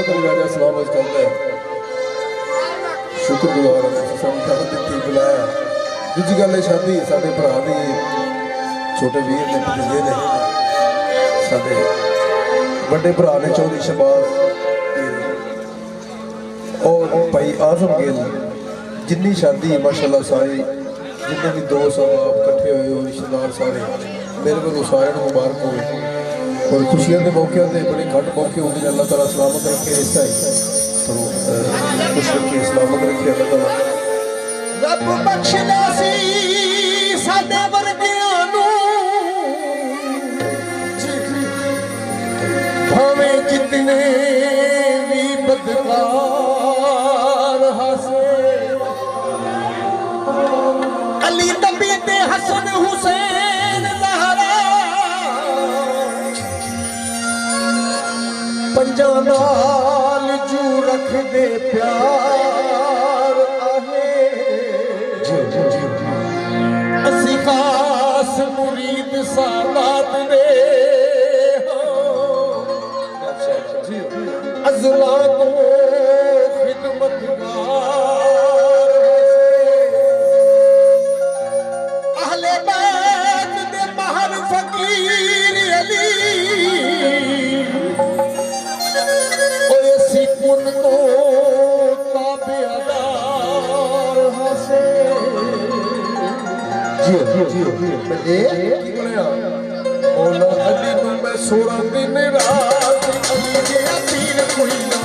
सलामत राजा सलामत करता है। शुक्रगुजार संगत दी बुलाया। दूजी गल है शादी साडे भरा दी छोटे वीर ने भतीजे ने साडे बड़े भरा ने चौधरी शहबाज और भाई आजम गिल जिन्नी शादी माशाअल्लाह सारी जिन्ने भी दोस्त आप इकट्ठे हुए हो रिश्तेदार सारे मेरे को सारे मुबारक हो और खुशियों के मौके से बड़े घट मौके होते अल्लाह ताला सलामत रखे ऐसा ही तो खुश रखे सलामत रखे अल्लाह ताला रब बख्शदा सी साडे वर्गियां नू भावें जितने भी बदकार हसे अली नबी ते हसन हुसैन ज़हरा पंजा नाल जू रख दे प्यार आहे असी खास मुरीद सादात दे अज़ला को खिदमतगार अहले बैत दे महर फकीर अली ओए सिकुन को ताबेदार हसे जी मौला अली नूं मैं 16 दिन रात अली दे पीर कोई ना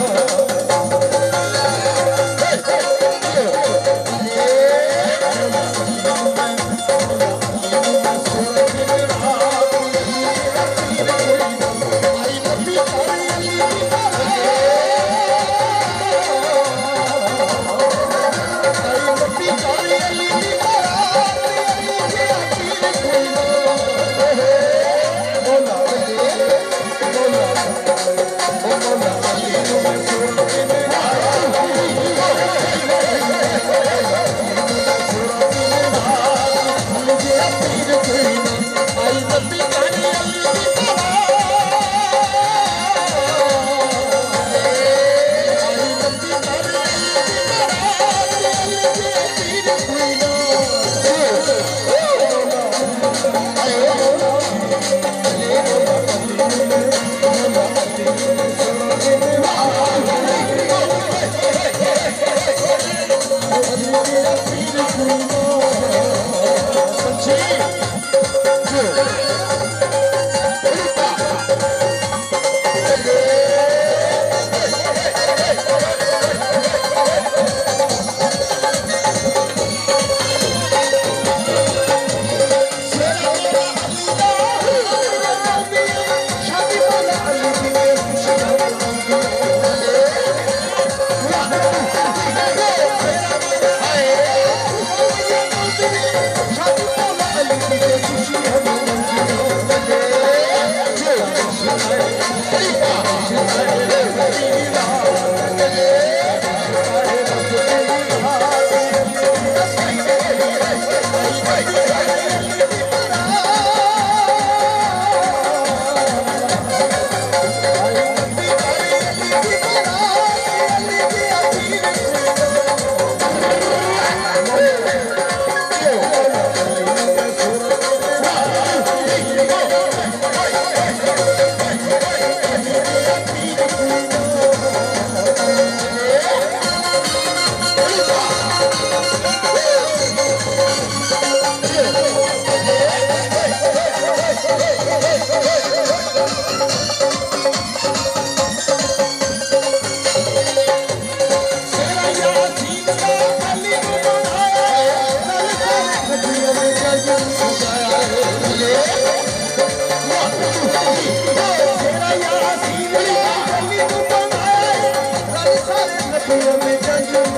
में